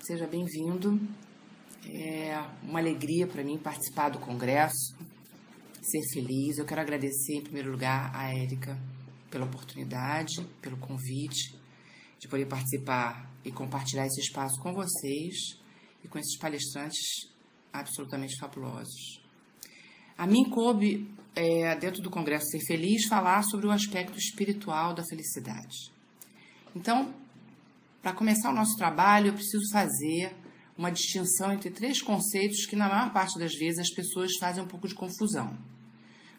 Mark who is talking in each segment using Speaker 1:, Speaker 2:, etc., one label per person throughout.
Speaker 1: seja bem-vindo. É uma alegria para mim participar do congresso, ser feliz. Eu quero agradecer, em primeiro lugar, a Érica pela oportunidade, pelo convite de poder participar e compartilhar esse espaço com vocês e com esses palestrantes absolutamente fabulosos. A mim coube, dentro do Congresso Ser Feliz, falar sobre o aspecto espiritual da felicidade. Então, para começar o nosso trabalho, eu preciso fazer uma distinção entre três conceitos que, na maior parte das vezes, as pessoas fazem um pouco de confusão.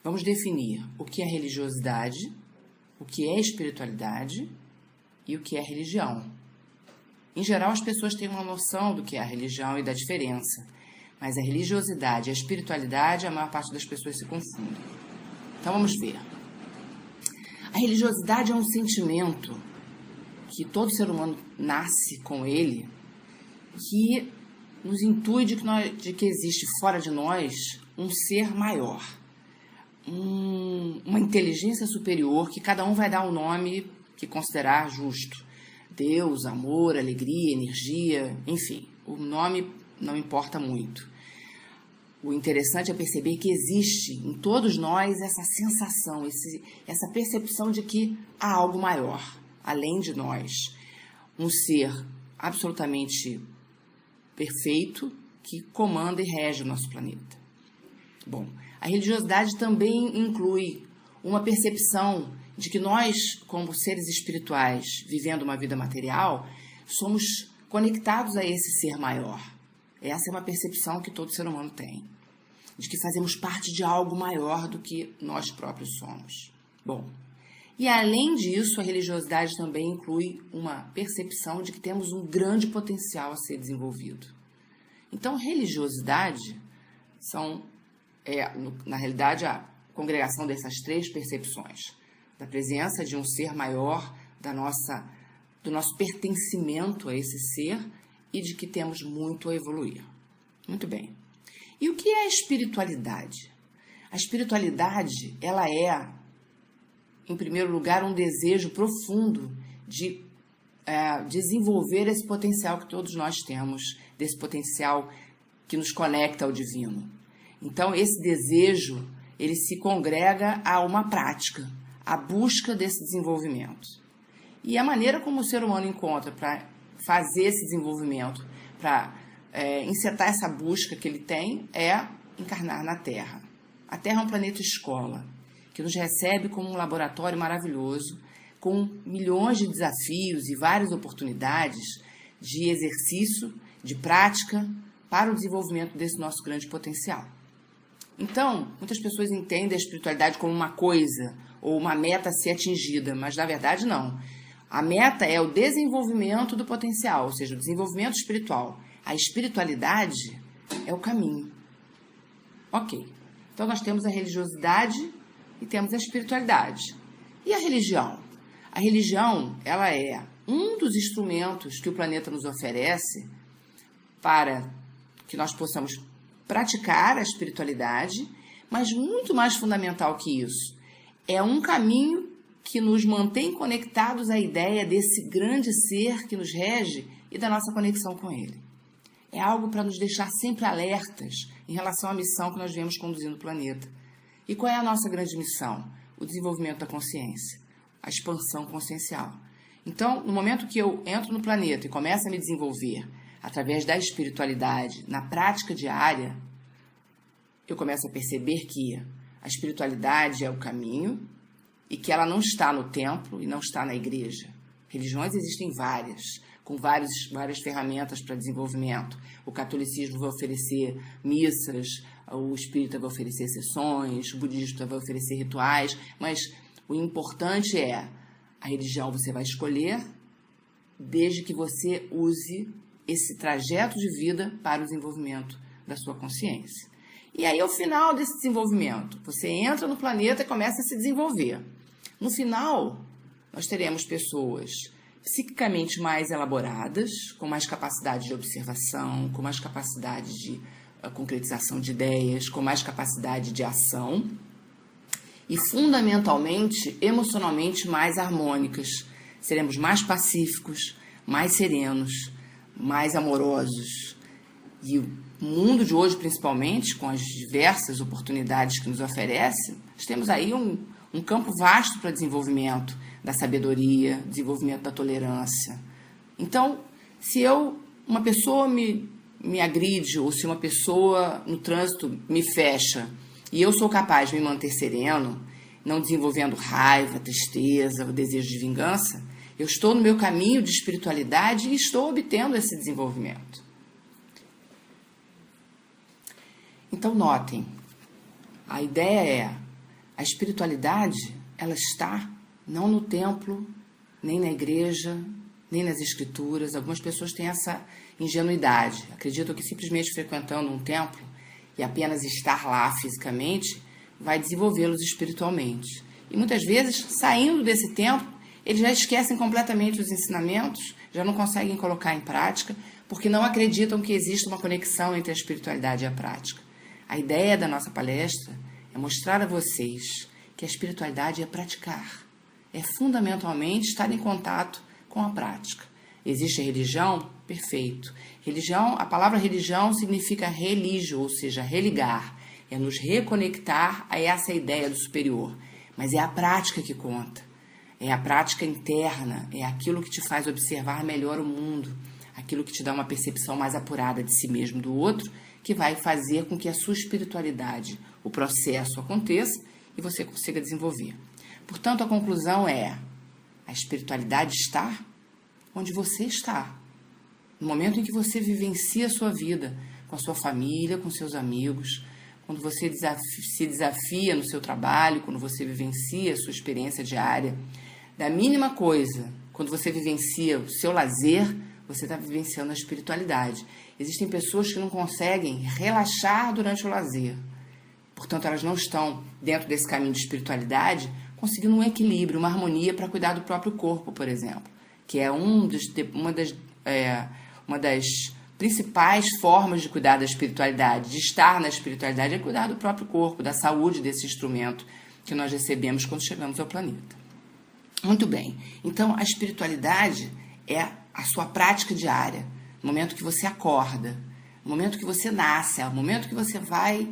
Speaker 1: Vamos definir o que é religiosidade, o que é espiritualidade e o que é religião. Em geral, as pessoas têm uma noção do que é a religião e da diferença, mas a religiosidade e a espiritualidade, a maior parte das pessoas se confundem. Então, vamos ver. A religiosidade é um sentimento que todo ser humano nasce com ele, que nos intui de que existe fora de nós um ser maior, uma inteligência superior, que cada um vai dar o nome que considerar justo. Deus, amor, alegria, energia, enfim, o nome não importa muito. O interessante é perceber que existe em todos nós essa sensação, essa percepção de que há algo maior, além de nós. Um ser absolutamente perfeito que comanda e rege o nosso planeta. Bom, a religiosidade também inclui uma percepção de que nós, como seres espirituais, vivendo uma vida material, somos conectados a esse ser maior. Essa é uma percepção que todo ser humano tem, de que fazemos parte de algo maior do que nós próprios somos. Bom, e além disso, a religiosidade também inclui uma percepção de que temos um grande potencial a ser desenvolvido. Então, religiosidade na realidade, a congregação dessas três percepções, da presença de um ser maior, do nosso pertencimento a esse ser e de que temos muito a evoluir. Muito bem. E o que é a espiritualidade? A espiritualidade, ela é, em primeiro lugar, um desejo profundo de desenvolver esse potencial que todos nós temos, desse potencial que nos conecta ao divino. Então, esse desejo, ele se congrega a uma prática, a busca desse desenvolvimento. E a maneira como o ser humano encontra para fazer esse desenvolvimento, para encetar essa busca que ele tem, é encarnar na Terra. A Terra é um planeta escola, que nos recebe como um laboratório maravilhoso, com milhões de desafios e várias oportunidades de exercício, de prática, para o desenvolvimento desse nosso grande potencial. Então, muitas pessoas entendem a espiritualidade como uma coisa ou uma meta a ser atingida, mas na verdade não. A meta é o desenvolvimento do potencial, ou seja, o desenvolvimento espiritual. A espiritualidade é o caminho. Ok. Então, nós temos a religiosidade e temos a espiritualidade. E a religião? A religião, ela é um dos instrumentos que o planeta nos oferece para que nós possamos praticar a espiritualidade, mas muito mais fundamental que isso, é um caminho que nos mantém conectados à ideia desse grande ser que nos rege e da nossa conexão com ele. É algo para nos deixar sempre alertas em relação à missão que nós viemos conduzindo o planeta. E qual é a nossa grande missão? O desenvolvimento da consciência, a expansão consciencial. Então, no momento que eu entro no planeta e começo a me desenvolver através da espiritualidade, na prática diária, eu começo a perceber que a espiritualidade é o caminho e que ela não está no templo e não está na igreja. Religiões existem várias, com várias ferramentas para desenvolvimento. O catolicismo vai oferecer missas, o espírita vai oferecer sessões, o budista vai oferecer rituais, mas o importante é a religião você vai escolher desde que você use esse trajeto de vida para o desenvolvimento da sua consciência. E aí, ao final desse desenvolvimento, você entra no planeta e começa a se desenvolver. No final, nós teremos pessoas psiquicamente mais elaboradas, com mais capacidade de observação, com mais capacidade de concretização de ideias, com mais capacidade de ação e, fundamentalmente, emocionalmente mais harmônicas. Seremos mais pacíficos, mais serenos, mais amorosos. E o mundo de hoje, principalmente, com as diversas oportunidades que nos oferece, nós temos aí um campo vasto para desenvolvimento da sabedoria, desenvolvimento da tolerância. Então, se uma pessoa me agride, ou se uma pessoa no trânsito me fecha, e eu sou capaz de me manter sereno, não desenvolvendo raiva, tristeza, o desejo de vingança, eu estou no meu caminho de espiritualidade e estou obtendo esse desenvolvimento. Então, notem, a ideia é, a espiritualidade, ela está não no templo, nem na igreja, nem nas escrituras. Algumas pessoas têm essa ingenuidade, acreditam que simplesmente frequentando um templo e apenas estar lá fisicamente vai desenvolvê-los espiritualmente. E muitas vezes, saindo desse templo, eles já esquecem completamente os ensinamentos, já não conseguem colocar em prática, porque não acreditam que existe uma conexão entre a espiritualidade e a prática. A ideia da nossa palestra é mostrar a vocês que a espiritualidade é praticar, é fundamentalmente estar em contato com a prática. Existe a religião? Perfeito. Religião, a palavra religião significa religio, ou seja, religar, é nos reconectar a essa ideia do superior. Mas é a prática que conta, é a prática interna, é aquilo que te faz observar melhor o mundo, aquilo que te dá uma percepção mais apurada de si mesmo, do outro, que vai fazer com que a sua espiritualidade, o processo aconteça e você consiga desenvolver. Portanto, a conclusão é, a espiritualidade está onde você está. No momento em que você vivencia a sua vida, com a sua família, com seus amigos, quando você se desafia no seu trabalho, quando você vivencia a sua experiência diária, da mínima coisa, quando você vivencia o seu lazer, você está vivenciando a espiritualidade. Existem pessoas que não conseguem relaxar durante o lazer. Portanto, elas não estão dentro desse caminho de espiritualidade, conseguindo um equilíbrio, uma harmonia para cuidar do próprio corpo, por exemplo, que é uma das principais formas de cuidar da espiritualidade, de estar na espiritualidade, é cuidar do próprio corpo, da saúde desse instrumento que nós recebemos quando chegamos ao planeta. Muito bem. Então, a espiritualidade é a sua prática diária, no momento que você acorda, no momento que você nasce, no momento que você vai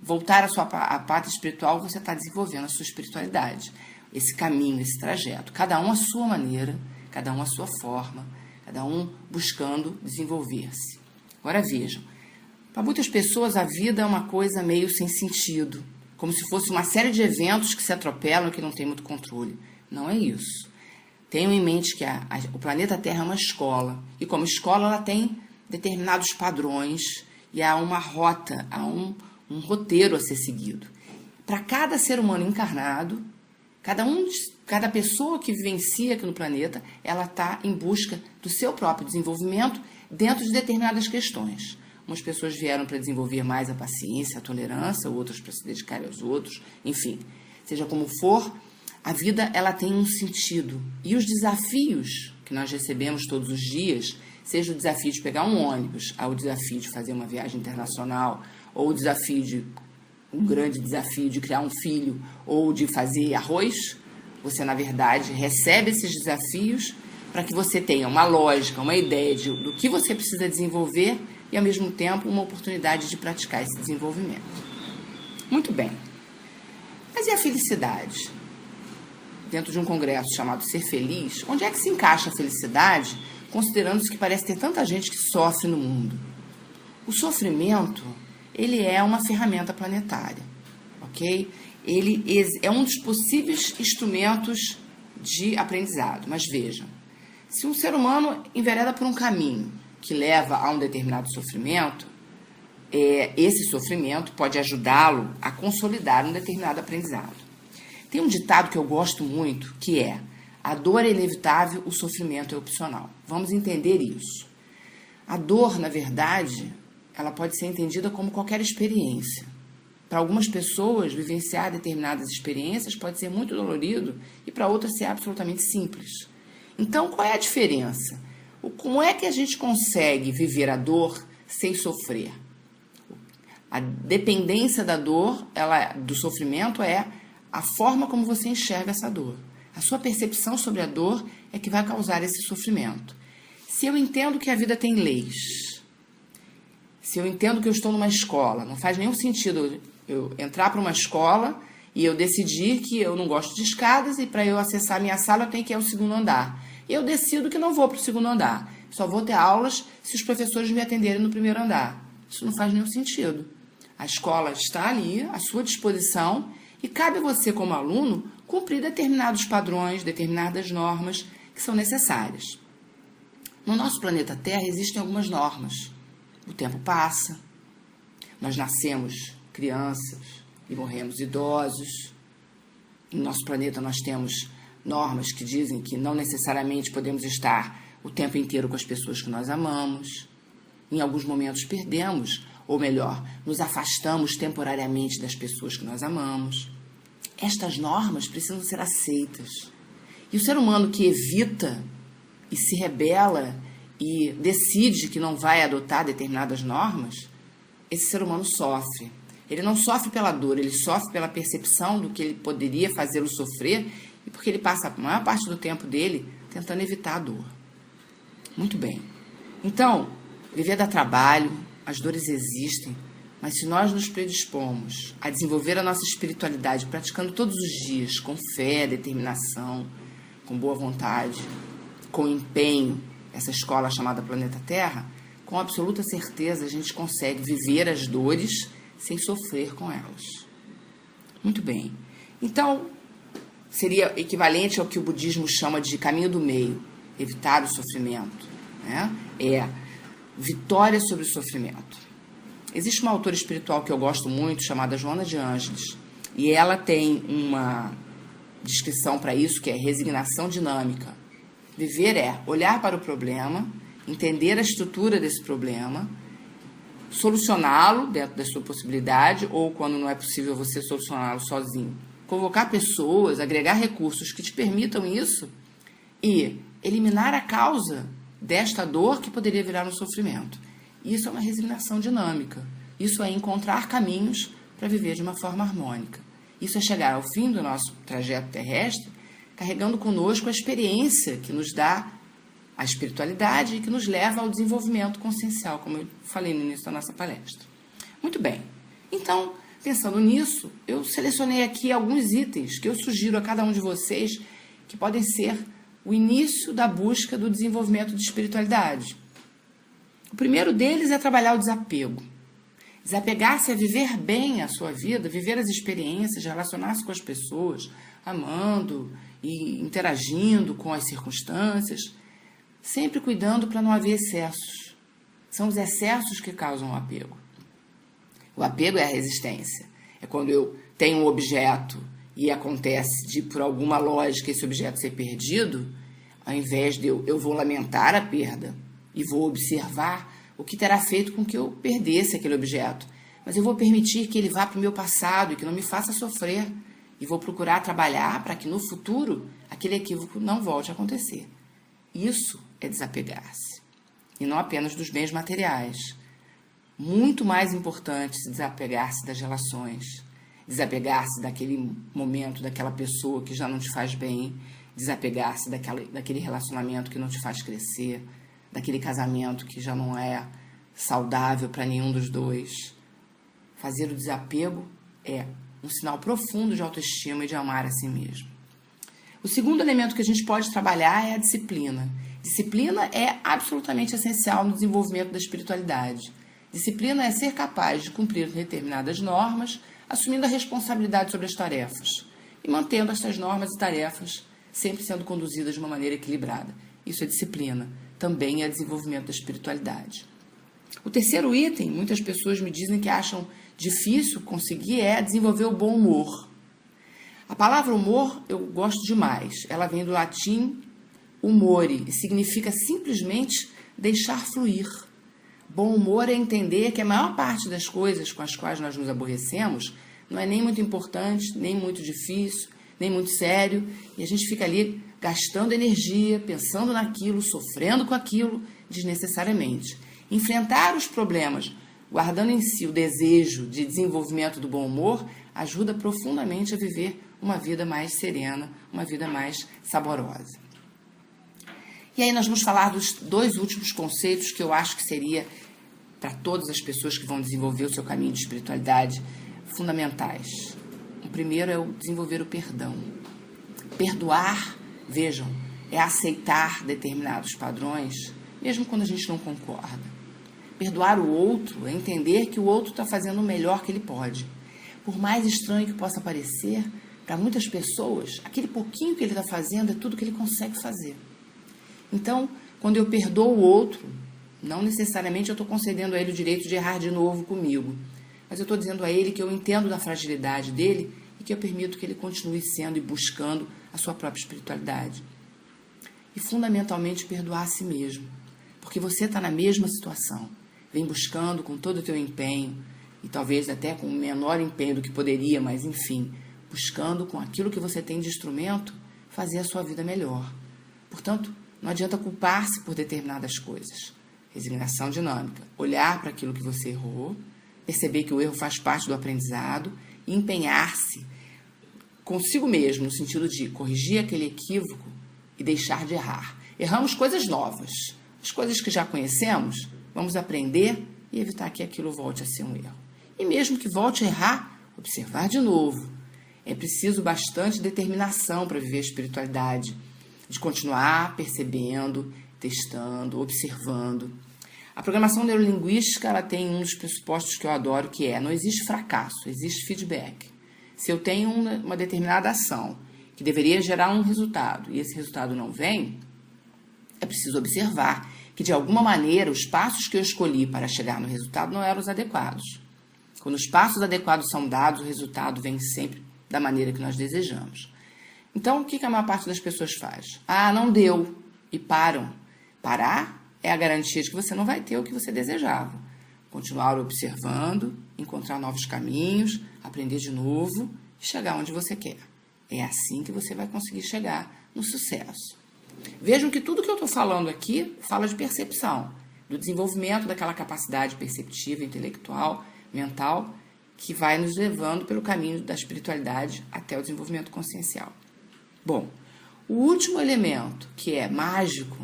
Speaker 1: voltar à pátria espiritual, você está desenvolvendo a sua espiritualidade, esse caminho, esse trajeto, cada um à sua maneira, cada um à sua forma, cada um buscando desenvolver-se. Agora vejam, para muitas pessoas a vida é uma coisa meio sem sentido, como se fosse uma série de eventos que se atropelam e que não tem muito controle. Não é isso. Tenham em mente que o planeta Terra é uma escola, e como escola ela tem determinados padrões, e há uma rota, há um roteiro a ser seguido. Para cada ser humano encarnado, cada pessoa que vivencia aqui no planeta, ela está em busca do seu próprio desenvolvimento dentro de determinadas questões. Umas pessoas vieram para desenvolver mais a paciência, a tolerância, outras para se dedicarem aos outros, enfim. Seja como for, a vida ela tem um sentido. E os desafios que nós recebemos todos os dias, seja o desafio de pegar um ônibus, ou o desafio de fazer uma viagem internacional, ou um grande desafio de criar um filho, ou de fazer arroz, você, na verdade, recebe esses desafios para que você tenha uma lógica, uma ideia do que você precisa desenvolver e, ao mesmo tempo, uma oportunidade de praticar esse desenvolvimento. Muito bem. Mas e a felicidade? Dentro de um congresso chamado Ser Feliz, onde é que se encaixa a felicidade, considerando-se que parece ter tanta gente que sofre no mundo? O sofrimento, ele é uma ferramenta planetária, ok? Ele é um dos possíveis instrumentos de aprendizado. Mas vejam, se um ser humano envereda por um caminho que leva a um determinado sofrimento, esse sofrimento pode ajudá-lo a consolidar um determinado aprendizado. Tem um ditado que eu gosto muito, que é: a dor é inevitável, o sofrimento é opcional. Vamos entender isso. A dor, na verdade, ela pode ser entendida como qualquer experiência. Para algumas pessoas, vivenciar determinadas experiências pode ser muito dolorido e para outras ser absolutamente simples. Então, qual é a diferença? Como é que a gente consegue viver a dor sem sofrer? A dependência da dor, do sofrimento, é a forma como você enxerga essa dor. A sua percepção sobre a dor é que vai causar esse sofrimento. Se eu entendo que a vida tem leis, se eu entendo que eu estou numa escola, não faz nenhum sentido eu entrar para uma escola e eu decidir que eu não gosto de escadas e para eu acessar a minha sala eu tenho que ir ao segundo andar. E eu decido que não vou para o segundo andar. Só vou ter aulas se os professores me atenderem no primeiro andar. Isso não faz nenhum sentido. A escola está ali, à sua disposição, e cabe a você, como aluno, cumprir determinados padrões, determinadas normas que são necessárias. No nosso planeta Terra existem algumas normas. O tempo passa, nós nascemos crianças e morremos idosos. No nosso planeta nós temos normas que dizem que não necessariamente podemos estar o tempo inteiro com as pessoas que nós amamos. Em alguns momentos perdemos, ou melhor, nos afastamos temporariamente das pessoas que nós amamos. Estas normas precisam ser aceitas. E o ser humano que evita e se rebela e decide que não vai adotar determinadas normas, esse ser humano sofre. Ele não sofre pela dor, ele sofre pela percepção do que ele poderia fazê-lo sofrer e porque ele passa a maior parte do tempo dele tentando evitar a dor. Muito bem. Então, viver dá trabalho, as dores existem, mas se nós nos predispomos a desenvolver a nossa espiritualidade praticando todos os dias, com fé, determinação, com boa vontade, com empenho, essa escola chamada Planeta Terra, com absoluta certeza a gente consegue viver as dores sem sofrer com elas. Muito bem. Então, seria equivalente ao que o budismo chama de caminho do meio, evitar o sofrimento, né? É vitória sobre o sofrimento. Existe uma autora espiritual que eu gosto muito, chamada Joana de Ângeles, e ela tem uma descrição para isso, que é resignação dinâmica. Viver é olhar para o problema, entender a estrutura desse problema, solucioná-lo dentro da sua possibilidade, ou quando não é possível você solucioná-lo sozinho. Convocar pessoas, agregar recursos que te permitam isso e eliminar a causa desta dor que poderia virar um sofrimento. Isso é uma resignação dinâmica. Isso é encontrar caminhos para viver de uma forma harmônica. Isso é chegar ao fim do nosso trajeto terrestre carregando conosco a experiência que nos dá a espiritualidade e que nos leva ao desenvolvimento consciencial, como eu falei no início da nossa palestra. Muito bem. Então, pensando nisso, eu selecionei aqui alguns itens que eu sugiro a cada um de vocês que podem ser o início da busca do desenvolvimento de espiritualidade. O primeiro deles é trabalhar o desapego. Desapegar-se é viver bem a sua vida, viver as experiências, relacionar-se com as pessoas, amando e interagindo com as circunstâncias, sempre cuidando para não haver excessos. São os excessos que causam o apego. O apego é a resistência. É quando eu tenho um objeto e acontece de, por alguma lógica, esse objeto ser perdido, ao invés de eu vou lamentar a perda e vou observar o que terá feito com que eu perdesse aquele objeto. Mas eu vou permitir que ele vá para o meu passado e que não me faça sofrer. E vou procurar trabalhar para que no futuro aquele equívoco não volte a acontecer. Isso é desapegar-se. E não apenas dos bens materiais. Muito mais importante se desapegar-se das relações. Desapegar-se daquele momento, daquela pessoa que já não te faz bem. Desapegar-se daquele relacionamento que não te faz crescer. Daquele casamento que já não é saudável para nenhum dos dois. Fazer o desapego é um sinal profundo de autoestima e de amar a si mesmo. O segundo elemento que a gente pode trabalhar é a disciplina. Disciplina é absolutamente essencial no desenvolvimento da espiritualidade. Disciplina é ser capaz de cumprir determinadas normas, assumindo a responsabilidade sobre as tarefas e mantendo essas normas e tarefas sempre sendo conduzidas de uma maneira equilibrada. Isso é disciplina. Também é desenvolvimento da espiritualidade. O terceiro item, muitas pessoas me dizem que acham difícil conseguir, é desenvolver o bom humor. A palavra humor eu gosto demais. Ela vem do latim humore e significa simplesmente deixar fluir. Bom humor é entender que a maior parte das coisas com as quais nós nos aborrecemos não é nem muito importante, nem muito difícil, nem muito sério, e a gente fica ali gastando energia, pensando naquilo, sofrendo com aquilo desnecessariamente. Enfrentar os problemas, guardando em si o desejo de desenvolvimento do bom humor, ajuda profundamente a viver uma vida mais serena, uma vida mais saborosa. E aí nós vamos falar dos 2 últimos conceitos que eu acho que seria, para todas as pessoas que vão desenvolver o seu caminho de espiritualidade, fundamentais. O primeiro é o desenvolver o perdão. Perdoar, vejam, é aceitar determinados padrões, mesmo quando a gente não concorda. Perdoar o outro é entender que o outro está fazendo o melhor que ele pode. Por mais estranho que possa parecer, para muitas pessoas, aquele pouquinho que ele está fazendo é tudo que ele consegue fazer. Então, quando eu perdoo o outro, não necessariamente eu estou concedendo a ele o direito de errar de novo comigo, mas eu estou dizendo a ele que eu entendo da fragilidade dele e que eu permito que ele continue sendo e buscando a sua própria espiritualidade. E, fundamentalmente, perdoar a si mesmo, porque você está na mesma situação, vem buscando com todo o teu empenho, e talvez até com um menor empenho do que poderia, mas enfim, buscando com aquilo que você tem de instrumento, fazer a sua vida melhor. Portanto, não adianta culpar-se por determinadas coisas. Resignação dinâmica. Olhar para aquilo que você errou, perceber que o erro faz parte do aprendizado e empenhar-se consigo mesmo, no sentido de corrigir aquele equívoco e deixar de errar. Erramos coisas novas. As coisas que já conhecemos, vamos aprender e evitar que aquilo volte a ser um erro. E mesmo que volte a errar, observar de novo. É preciso bastante determinação para viver a espiritualidade, de continuar percebendo, testando, observando. A programação neurolinguística, ela tem um dos pressupostos que eu adoro, que é: não existe fracasso, existe feedback. Se eu tenho uma determinada ação que deveria gerar um resultado e esse resultado não vem, é preciso observar que, de alguma maneira, os passos que eu escolhi para chegar no resultado não eram os adequados. Quando os passos adequados são dados, o resultado vem sempre da maneira que nós desejamos. Então, o que a maior parte das pessoas faz? Ah, não deu. E param. Parar é a garantia de que você não vai ter o que você desejava. Continuar observando, encontrar novos caminhos, aprender de novo e chegar onde você quer. É assim que você vai conseguir chegar no sucesso. Vejam que tudo que eu estou falando aqui fala de percepção, do desenvolvimento daquela capacidade perceptiva, intelectual, mental, que vai nos levando pelo caminho da espiritualidade até o desenvolvimento consciencial. Bom, o último elemento, que é mágico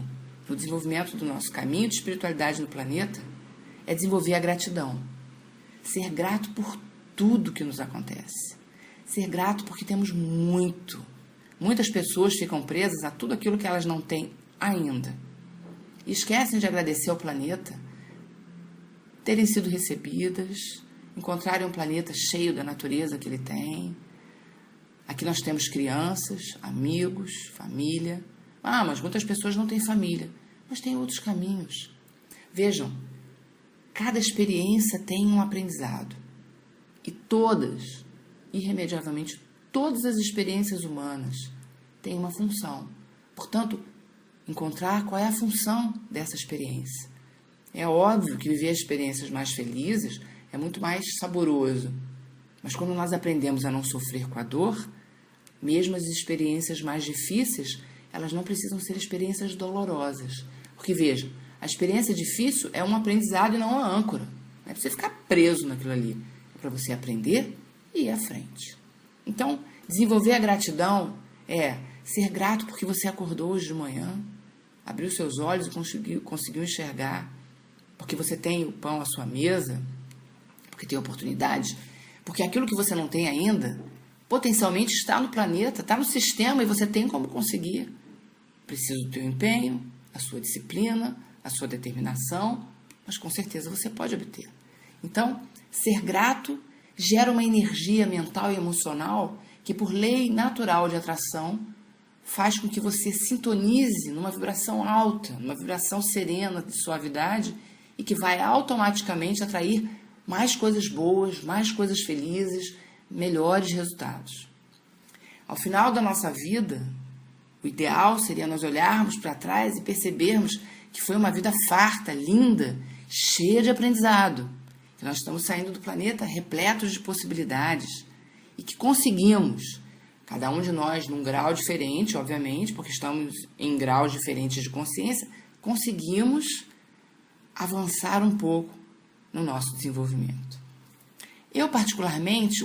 Speaker 1: no desenvolvimento do nosso caminho de espiritualidade no planeta, é desenvolver a gratidão. Ser grato por tudo que nos acontece. Ser grato porque temos muito. Muitas pessoas ficam presas a tudo aquilo que elas não têm ainda. E esquecem de agradecer ao planeta, terem sido recebidas, encontrarem um planeta cheio da natureza que ele tem. Aqui nós temos crianças, amigos, família. Ah, mas muitas pessoas não têm família. Mas tem outros caminhos. Vejam, cada experiência tem um aprendizado. E todas, irremediavelmente, todas as experiências humanas têm uma função. Portanto, encontrar qual é a função dessa experiência. É óbvio que viver experiências mais felizes é muito mais saboroso. Mas quando nós aprendemos a não sofrer com a dor, mesmo as experiências mais difíceis, elas não precisam ser experiências dolorosas. Porque, veja, a experiência difícil é um aprendizado e não uma âncora. Não é para você ficar preso naquilo ali. É para você aprender e ir à frente. Então, desenvolver a gratidão é ser grato porque você acordou hoje de manhã, abriu seus olhos e conseguiu enxergar, porque você tem o pão à sua mesa, porque tem oportunidades, porque aquilo que você não tem ainda, potencialmente está no planeta, está no sistema e você tem como conseguir. Precisa do teu empenho, a sua disciplina, a sua determinação, mas com certeza você pode obter. Então, ser grato gera uma energia mental e emocional que, por lei natural de atração, faz com que você sintonize numa vibração alta, numa vibração serena, de suavidade, e que vai automaticamente atrair mais coisas boas, mais coisas felizes, melhores resultados. Ao final da nossa vida, o ideal seria nós olharmos para trás e percebermos que foi uma vida farta, linda, cheia de aprendizado, que nós estamos saindo do planeta repletos de possibilidades e que conseguimos, cada um de nós num grau diferente, obviamente, porque estamos em graus diferentes de consciência, conseguimos avançar um pouco no nosso desenvolvimento. Eu, particularmente,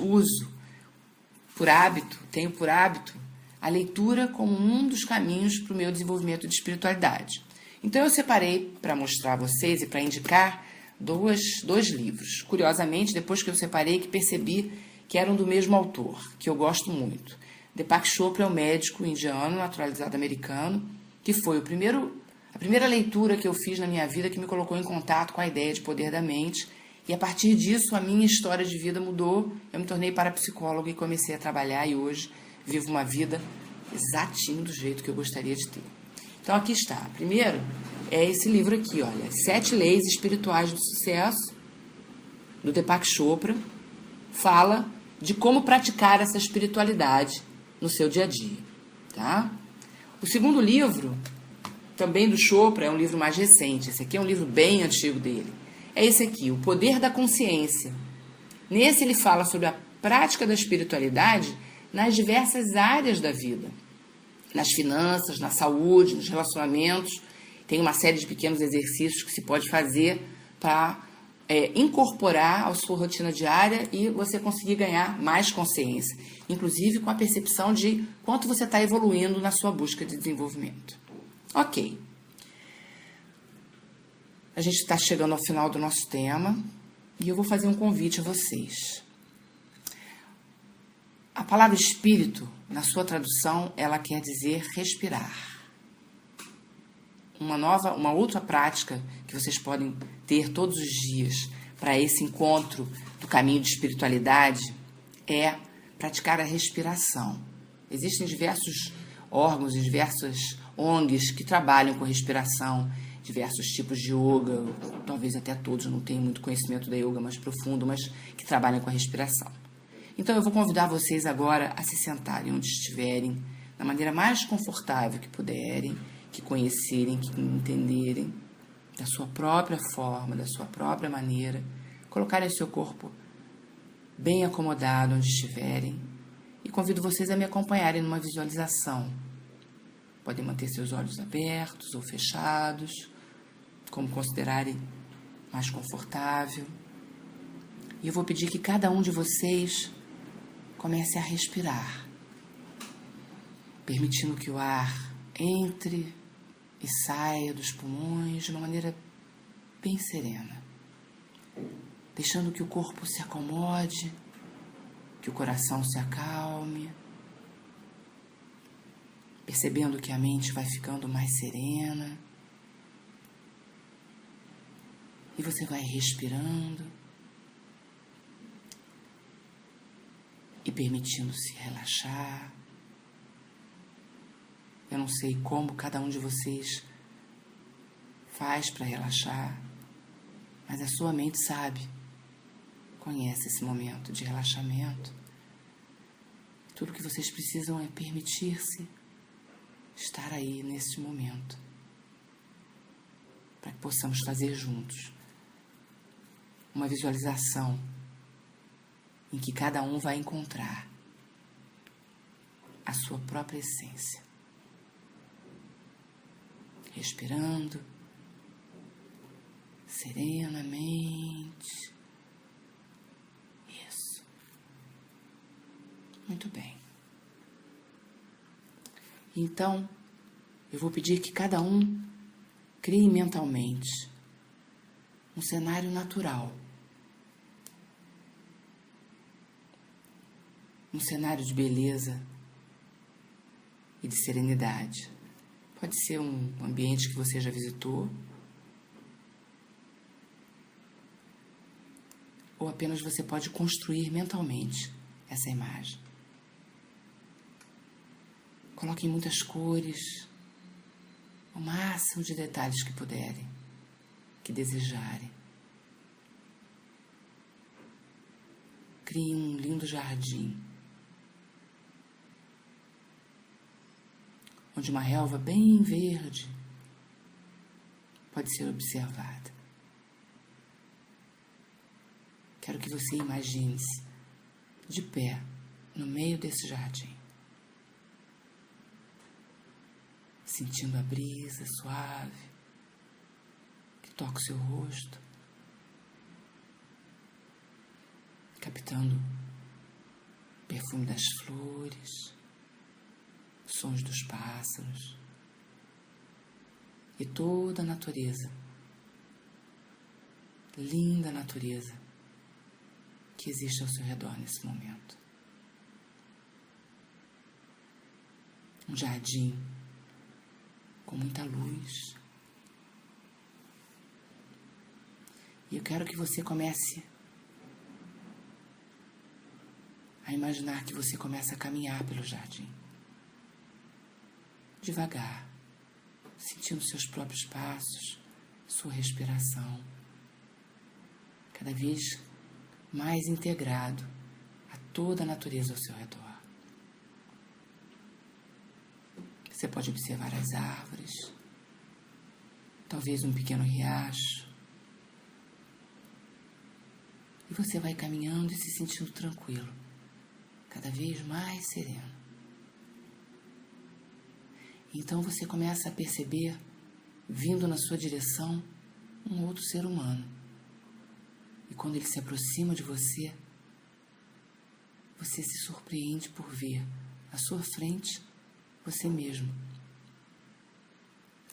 Speaker 1: tenho por hábito a leitura como um dos caminhos para o meu desenvolvimento de espiritualidade. Então eu separei para mostrar a vocês e para indicar dois livros. Curiosamente, depois que eu separei, que percebi que eram do mesmo autor, que eu gosto muito. Deepak Chopra é um médico indiano, naturalizado americano, que foi a primeira leitura que eu fiz na minha vida que me colocou em contato com a ideia de poder da mente. E a partir disso, a minha história de vida mudou. Eu me tornei parapsicóloga e comecei a trabalhar e hoje vivo uma vida exatinho do jeito que eu gostaria de ter. Então, aqui está. Primeiro é esse livro aqui, olha. 7 Leis Espirituais do Sucesso, do Deepak Chopra. Fala de como praticar essa espiritualidade no seu dia a dia, tá? O segundo livro, também do Chopra, é um livro mais recente. Esse aqui é um livro bem antigo dele. É esse aqui, O Poder da Consciência. Nesse ele fala sobre a prática da espiritualidade nas diversas áreas da vida. Nas finanças, na saúde, nos relacionamentos. Tem uma série de pequenos exercícios que se pode fazer para incorporar à sua rotina diária e você conseguir ganhar mais consciência. Inclusive com a percepção de quanto você está evoluindo na sua busca de desenvolvimento. Ok. A gente está chegando ao final do nosso tema e eu vou fazer um convite a vocês. A palavra espírito, na sua tradução, ela quer dizer respirar. Uma outra prática que vocês podem ter todos os dias para esse encontro do caminho de espiritualidade é praticar a respiração. Existem diversos órgãos e diversas ONGs que trabalham com respiração, diversos tipos de yoga, talvez até todos, não tenho muito conhecimento da yoga mais profundo, mas que trabalham com a respiração. Então eu vou convidar vocês agora a se sentarem onde estiverem, da maneira mais confortável que puderem, que conhecerem, que entenderem, da sua própria forma, da sua própria maneira, colocarem o seu corpo bem acomodado onde estiverem e convido vocês a me acompanharem numa visualização. Podem manter seus olhos abertos ou fechados, como considerarem mais confortável. E eu vou pedir que cada um de vocês comece a respirar, permitindo que o ar entre e saia dos pulmões de uma maneira bem serena, deixando que o corpo se acomode, que o coração se acalme, percebendo que a mente vai ficando mais serena e você vai respirando e permitindo-se relaxar. Eu não sei como cada um de vocês faz para relaxar, mas a sua mente sabe, conhece esse momento de relaxamento. Tudo que vocês precisam é permitir-se estar aí nesse momento, para que possamos fazer juntos uma visualização em que cada um vai encontrar a sua própria essência. Respirando serenamente. Isso. Muito bem. Então, eu vou pedir que cada um crie mentalmente um cenário natural. Um cenário de beleza e de serenidade. Pode ser um ambiente que você já visitou, ou apenas você pode construir mentalmente essa imagem. Coloquem muitas cores, o máximo de detalhes que puderem, que desejarem. Criem um lindo jardim, onde uma relva bem verde pode ser observada. Quero que você imagine-se de pé no meio desse jardim, sentindo a brisa suave que toca o seu rosto, captando o perfume das flores, sons dos pássaros, e toda a natureza, linda natureza que existe ao seu redor nesse momento. Um jardim com muita luz. E eu quero que você comece a imaginar que você começa a caminhar pelo jardim. Devagar, sentindo seus próprios passos, sua respiração, cada vez mais integrado a toda a natureza ao seu redor. Você pode observar as árvores, talvez um pequeno riacho, e você vai caminhando e se sentindo tranquilo, cada vez mais sereno. Então você começa a perceber, vindo na sua direção, um outro ser humano. E quando ele se aproxima de você, você se surpreende por ver à sua frente você mesmo.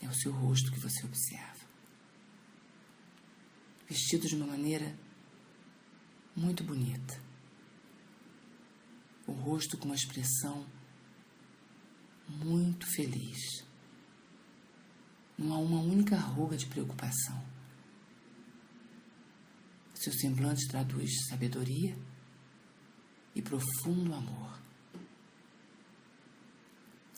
Speaker 1: É o seu rosto que você observa. Vestido de uma maneira muito bonita. O rosto com uma expressão muito feliz. Não há uma única ruga de preocupação. Seu semblante traduz sabedoria e profundo amor.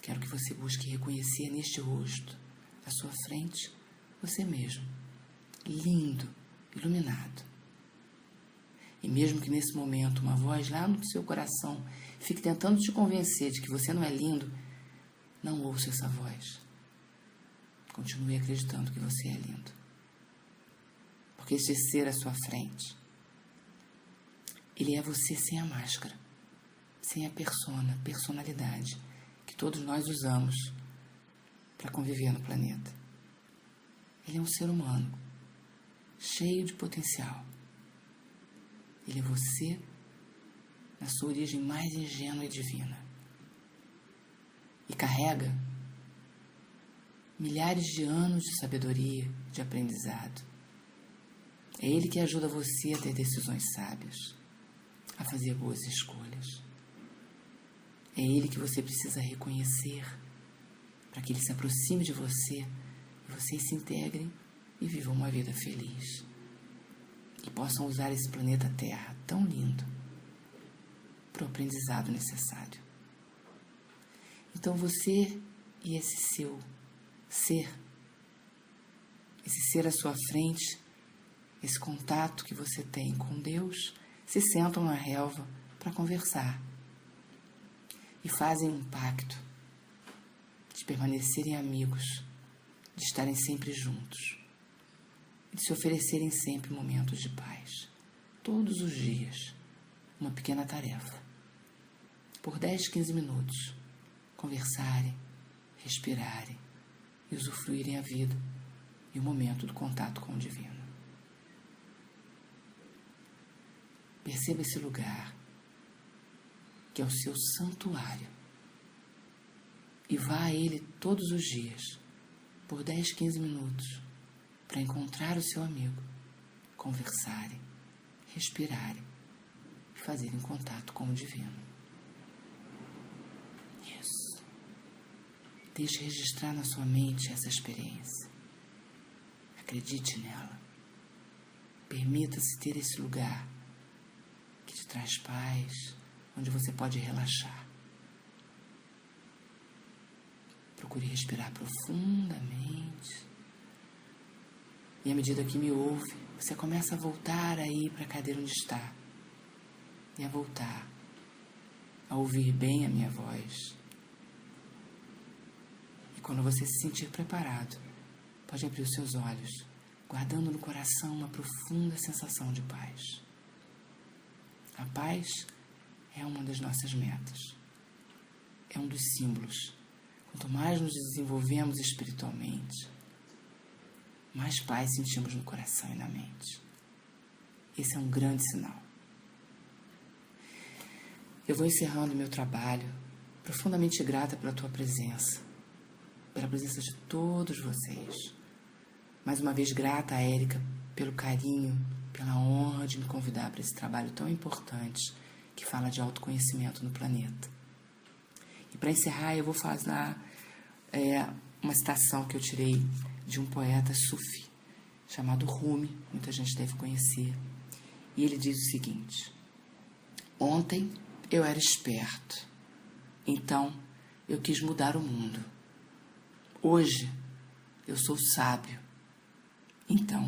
Speaker 1: Quero que você busque reconhecer neste rosto, à sua frente, você mesmo, lindo, iluminado. E mesmo que nesse momento uma voz lá no seu coração fique tentando te convencer de que você não é lindo, não ouça essa voz. Continue acreditando que você é lindo. Porque este ser à sua frente, ele é você sem a máscara, sem a personalidade que todos nós usamos para conviver no planeta. Ele é um ser humano, cheio de potencial. Ele é você na sua origem mais ingênua e divina. E carrega milhares de anos de sabedoria, de aprendizado. É ele que ajuda você a ter decisões sábias, a fazer boas escolhas. É ele que você precisa reconhecer para que ele se aproxime de você e vocês se integrem e vivam uma vida feliz. E possam usar esse planeta Terra tão lindo para o aprendizado necessário. Então você e esse seu ser, esse ser à sua frente, esse contato que você tem com Deus, se sentam na relva para conversar e fazem um pacto de permanecerem amigos, de estarem sempre juntos, de se oferecerem sempre momentos de paz, todos os dias, uma pequena tarefa, por 10, 15 minutos, conversarem, respirarem e usufruírem a vida e o momento do contato com o divino. Perceba esse lugar, que é o seu santuário, e vá a ele todos os dias, por 10, 15 minutos, para encontrar o seu amigo, conversarem, respirarem e fazerem contato com o divino. Isso. Deixe registrar na sua mente essa experiência. Acredite nela. Permita-se ter esse lugar que te traz paz, onde você pode relaxar. Procure respirar profundamente. E à medida que me ouve, você começa a voltar aí para a cadeira onde está. E a voltar a ouvir bem a minha voz. E quando você se sentir preparado, pode abrir os seus olhos, guardando no coração uma profunda sensação de paz. A paz é uma das nossas metas. É um dos símbolos. Quanto mais nos desenvolvemos espiritualmente, mais paz sentimos no coração e na mente. Esse é um grande sinal. Eu vou encerrando meu trabalho, profundamente grata pela tua presença. pela presença de todos vocês. Mais uma vez, grata a Érica pelo carinho, pela honra de me convidar para esse trabalho tão importante que fala de autoconhecimento no planeta. E para encerrar, eu vou fazer uma citação que eu tirei de um poeta sufi chamado Rumi, muita gente deve conhecer. E ele diz o seguinte: ontem eu era esperto, então eu quis mudar o mundo. Hoje eu sou sábio, então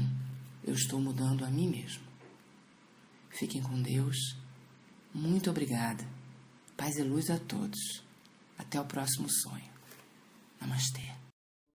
Speaker 1: eu estou mudando a mim mesmo. Fiquem com Deus. Muito obrigada. Paz e luz a todos. Até o próximo sonho. Namastê.